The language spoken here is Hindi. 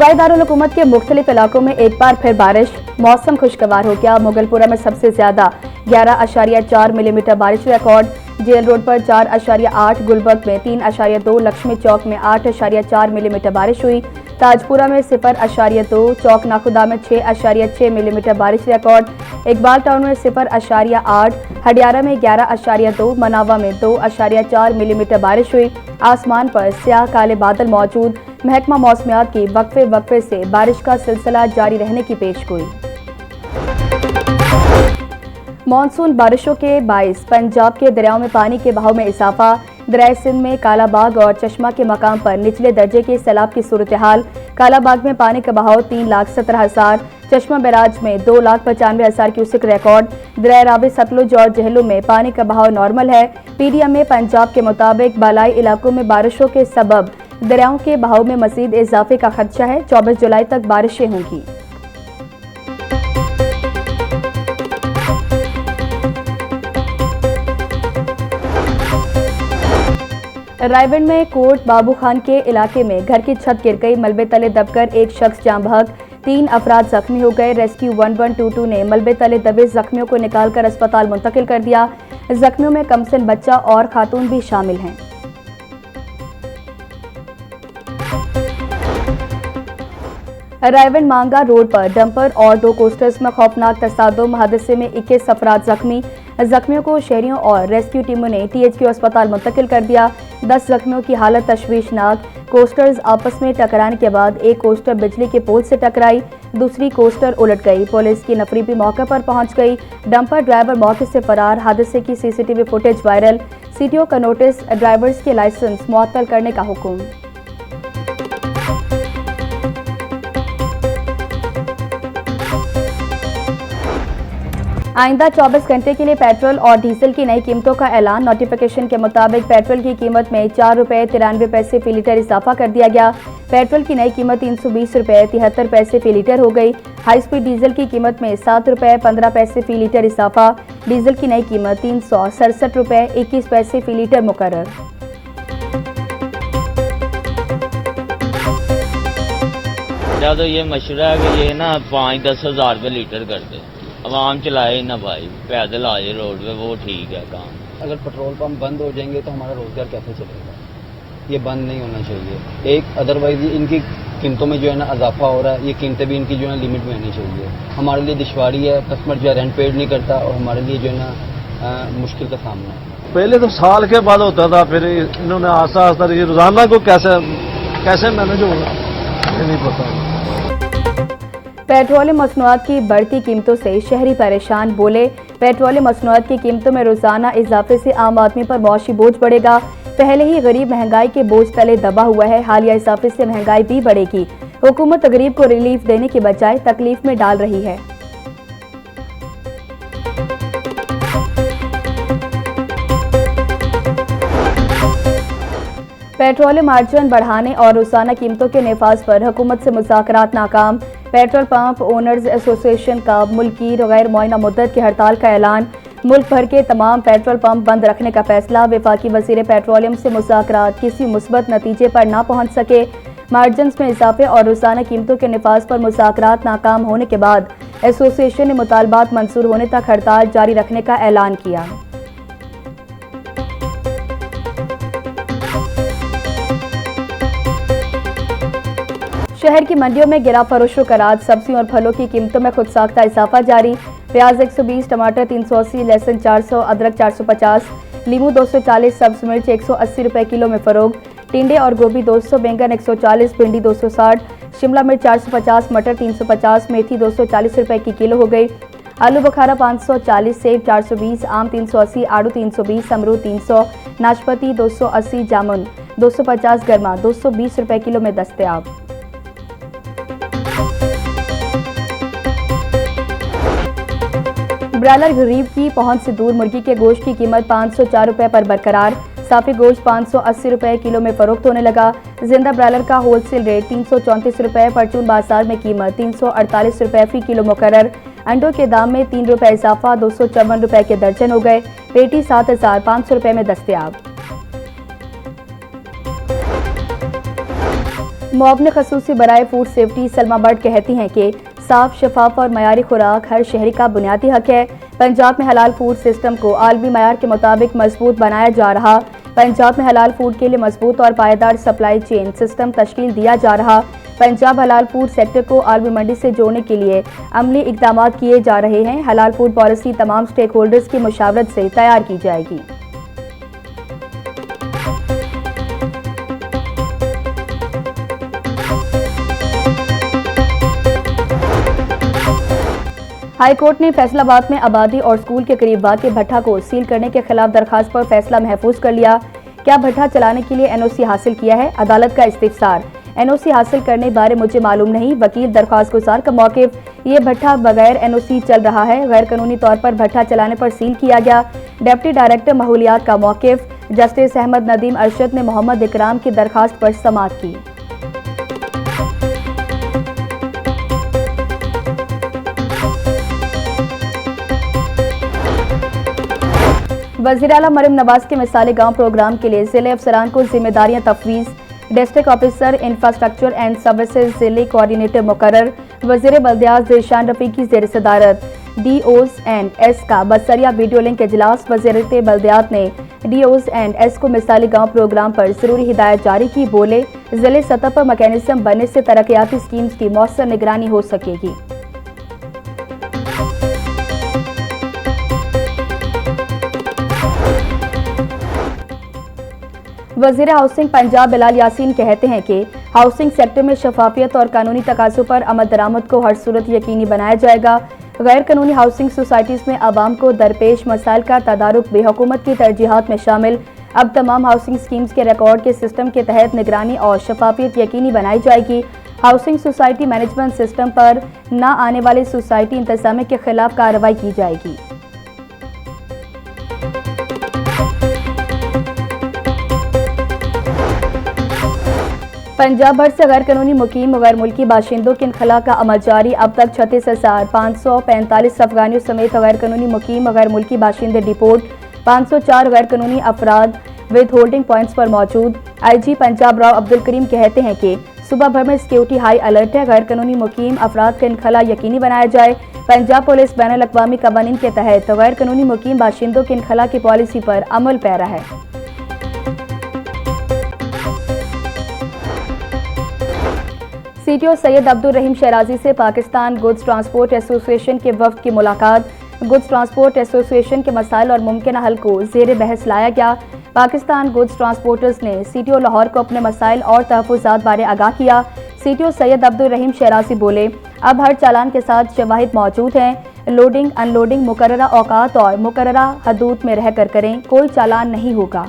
सूबाई दारुल हुकूमत के मुख्तलिफ इलाकों में एक बार फिर बारिश, मौसम खुशगवार हो गया। मुगलपुरा में सबसे ज्यादा 11.4 मिलीमीटर बारिश रिकॉर्ड। जेल रोड पर 4.8, गुलबर्ग में 3.2, लक्ष्मी चौक में 8.4 मिलीमीटर बारिश हुई। ताजपुरा में 0.2, चौक नाखुदा में 6.6 मिलीमीटर बारिश रिकॉर्ड। इकबाल टाउन में 0.8, हडियारा में 11.2, मनावा में 2.4 मिलीमीटर बारिश हुई। आसमान पर स्याह काले बादल मौजूद। महकमा मौसमियात की वक्फे से बारिश का सिलसिला जारी रहने की पेशगोई। मानसून बारिशों के बाइस पंजाब के दरियाओं में पानी के बहाव में इजाफा। दरिया सिंध में कालाबाग और चश्मा के मकाम पर निचले दर्जे के सैलाब की सूरत हाल। कालाबाग में पानी का बहाव 3,17,000, चश्मा बैराज में 2,95,000 क्यूसेक रिकॉर्ड। दरिया रावी सतलुज और जहलुम में पानी का बहाव नॉर्मल है। पीडीएम में पंजाब के मुताबिक बालाई इलाकों में बारिशों के सबब दरियाओं के बहाव में मजीद इजाफे का खदशा है। 24 जुलाई तक बारिशें होंगी। रायगढ़ में कोट बाबू खान के इलाके में घर की छत गिर गई। मलबे तले दबकर एक शख्स जान बहक, 3 अफराद जख्मी हो गए। रेस्क्यू 1122 ने मलबे तले दबे जख्मियों को निकालकर अस्पताल मुंतकिल कर दिया। जख्मियों में कमसिन बच्चा और खातून भी शामिल हैं। रायगढ़ मांगा रोड पर डंपर और 2 कोस्टर्स में खौफनाक तसादुम, हादसे में 21 अफराद जख्मी। जख्मियों को शहरियों और रेस्क्यू टीमों ने THQ अस्पताल मुंतकिल कर दिया। 10 जख्मियों की हालत तशवीशनाक। कोस्टर्स आपस में टकराने के बाद एक कोस्टर बिजली के पोल से टकराई, दूसरी कोस्टर उलट गई। पुलिस की नफरी भी मौके पर पहुंच गई। डंपर ड्राइवर मौके से फरार। हादसे की CCTV फुटेज वायरल। CTO का नोटिस, ड्राइवर्स के लाइसेंस मुअत्तल करने का हुक्म। आइंदा 24 घंटे के लिए पेट्रोल और डीजल की नई कीमतों का ऐलान। नोटिफिकेशन के मुताबिक पेट्रोल की कीमत में 4 रुपये 93 पैसे फी लीटर इजाफा कर दिया गया। पेट्रोल की नई कीमत 320 रुपये 73 पैसे फी लीटर हो गई। हाई स्पीड डीजल की कीमत में 7 रुपये 15 पैसे फी लीटर इजाफा। डीजल की नई कीमत 367 रुपये 21 पैसे फी लीटर मुकर्रर। तो ये मशवरा है कि ये ना 5-10 हज़ार रुपये लीटर कर दे, आवाम चलाए ना भाई, पैदल आ जाए रोड पे, वो ठीक है काम। अगर पेट्रोल पंप बंद हो जाएंगे तो हमारा रोजगार कैसे चलेगा? ये बंद नहीं होना चाहिए। एक अदरवाइज इनकी कीमतों में जो है ना इजाफा हो रहा है, ये कीमतें भी इनकी जो है लिमिट में होनी चाहिए। हमारे लिए दुश्वारी है, कस्टमर जो है रेंट पेड नहीं करता और हमारे लिए जो है ना मुश्किल का सामना है। पहले तो साल के बाद होता था, फिर इन्होंने आस्ता आस्ता रोजाना को कैसे मैनेज होगा ये नहीं पता। पेट्रोलियम मसनूआत की बढ़ती कीमतों से शहरी परेशान। बोले, पेट्रोलियम मसनूआत की कीमतों में रोजाना इजाफे से आम आदमी पर मौशी बोझ बढ़ेगा। पहले ही गरीब महंगाई के बोझ तले दबा हुआ है, हालिया इजाफे से महंगाई भी बढ़ेगी। हुकूमत गरीब को रिलीफ देने के बजाय तकलीफ में डाल रही है। पेट्रोलियम मार्जिन बढ़ाने और रोजाना कीमतों के नफाज पर हुकूमत से मुज़ाकरात नाकाम। पेट्रोल पंप ओनर्स एसोसिएशन का मुल्की गैर मुआयना मुद्दत की हड़ताल का ऐलान। मुल्क भर के तमाम पेट्रोल पंप बंद रखने का फैसला। वफाकी वजीर पेट्रोलियम से मुज़ाकरात किसी मुस्बत नतीजे पर ना पहुंच सके। मार्जिन में इजाफे और रोजाना कीमतों के नफाज पर मुज़ाकरात नाकाम होने के बाद एसोसिएशन ने मुतालबात मंजूर होने तक हड़ताल जारी रखने का ऐलान किया। शहर की मंडियों में गिरा फरोशो कराज। सब्जियों और फलों की कीमतों में खुद साख्ता इजाफा जारी। प्याज 120, टमाटर 380, लहसुन 400, अदरक 450, लीमू 240, सब्ज मिर्च 180 रुपए किलो में फरोख्त। टिंडे और गोभी 200, बैंगन 140, भिंडी 260, शिमला मिर्च 450, मटर 350, मेथी 240 रुपए की किलो हो गई। आलू बुखारा 540, सेब 420, आम 380, आड़ू 320, अमरूद 300, नाशपाती 280, जामुन 250, गर्मा 220 रुपए किलो में दस्तयाब। ब्रायलर गरीब की पहुंच से दूर। मुर्गी के गोश्त की कीमत 504 रुपए पर बरकरार। साफी गोश्त 580 रुपए किलो में फरोख्त होने लगा। जिंदा ब्रायलर का होलसेल रेट 334 रुपए। परचून बाजार में कीमत 348 रुपए फी किलो मुकर्रर। अंडों के दाम में 3 रुपए इजाफा, 254 रुपए के दर्जन हो गए। पेटी 7500 रुपए में दस्तयाब। मुआवने खसूसी बराए फूड सेफ्टी सलमा बट कहती हैं कि साफ, शफाफ और मयारी खुराक हर शहरी का बुनियादी हक है। पंजाब में हलाल फूड सिस्टम को आलमी मयार के मुताबिक मजबूत बनाया जा रहा। पंजाब में हलाल फूड के लिए मजबूत और पायदार सप्लाई चेन सिस्टम तश्कील दिया जा रहा। पंजाब हलाल फूड सेक्टर को आलमी मंडी से जोड़ने के लिए अमली इक़दाम किए जा रहे हैं। हलाल फूड पॉलिसी तमाम स्टेक होल्डर्स की मुशावरत से तैयार की जाएगी। हाई कोर्ट ने फैसलाबाद में आबादी और स्कूल के करीब वाक़ भट्ठा को सील करने के खिलाफ दरखास्त पर फैसला महफूज कर लिया। क्या भट्ठा चलाने के लिए एनओसी हासिल किया है? अदालत का इस्तिफसार। एनओसी हासिल करने बारे मुझे मालूम नहीं। वकील दरखास्त गुजार का मौक़िफ़, ये भट्ठा बगैर एनओसी चल रहा है। गैर कानूनी तौर पर भट्ठा चलाने पर सील किया गया। डिप्टी डायरेक्टर माहौलियात का मौक़िफ़, जस्टिस अहमद नदीम अरशद ने मोहम्मद इकराम की दरखास्त पर समाअत की। वज़ीर आला मरियम नवाज के मिसाली गांव प्रोग्राम के लिए ज़िले अफसरान को जिम्मेदारियां तफवीज़। District officer infrastructure and services ज़िले कोऑर्डिनेटर मुकर्रर। वज़ीर बल्दियात ज़ीशान रफ़ीक की ज़ेर सदारत DOs एंड S का बसरिया वीडियो लिंक इजलास। वज़ीरत बल्दियात ने DOs एंड S को मिसाली गांव प्रोग्राम पर ज़रूरी हिदायत जारी की। बोले, ज़िले सतह पर मैकेनिज्म बनने से तरक्याती स्कीम्स की मौसर निगरानी हो सकेगी। वज़ीर हाउसिंग पंजाब बिलाल यासीन कहते हैं कि हाउसिंग सेक्टर में शफाफियत और कानूनी तकाज़ों पर अमल दरामद को हर सूरत यकीनी बनाया जाएगा। गैर कानूनी हाउसिंग सोसाइटीज़ में आवाम को दरपेश मसाइल का तदारुक बेहुकूमत की तरजीहात में शामिल। अब तमाम हाउसिंग स्कीम्स के रिकॉर्ड के सिस्टम के तहत निगरानी और शफाफियत यकीनी बनाई जाएगी। हाउसिंग सोसाइटी मैनेजमेंट सिस्टम पर न आने वाले सोसाइटी इंतजामिया के खिलाफ कार्रवाई की जाएगी। पंजाब भर से गैर कानूनी मुकीम गैर मुल्की बाशिंदों के इनखला का अमल जारी। अब तक 36,545 अफगानियों समेत गैर कानूनी मुकीम गैर मुल्की बाशिंदे डिपोर्ट। 504 गैर कानूनी अफराद विद होल्डिंग पॉइंट्स पर मौजूद। IG पंजाब राव अब्दुल करीम कहते हैं कि सूबा भर में सिक्योरिटी हाई अलर्ट है। गैर कानूनी मुकीम अफराद का इनखला यकीनी बनाया जाए। पंजाब पुलिस बैनुल अक़वामी कवानीन के तहत गैर कानूनी मुकीम बाशिंदों के इनखला की पॉलिसी पर अमल पैरा है। CTO सैयद अब्दुल रहीम शराजी से पाकिस्तान गुड्स ट्रांसपोर्ट एसोसिएशन के वफ्द की मुलाकात। गुड्स ट्रांसपोर्ट एसोसिएशन के मसाइल और मुमकिन हल को ज़ेर बहस लाया गया। पाकिस्तान गुड्स ट्रांसपोर्टर्स ने CTO लाहौर को अपने मसाइल और तहफ़्फ़ुज़ात बारे आगाह किया। CTO सैयद अब्दुल रहीम शराजी बोले, अब हर चालान के साथ शवाहिद मौजूद हैं। लोडिंग अनलोडिंग मुकर्ररा औकात और मुकर्ररा हदूद में रहकर करें, कोई चालान नहीं होगा।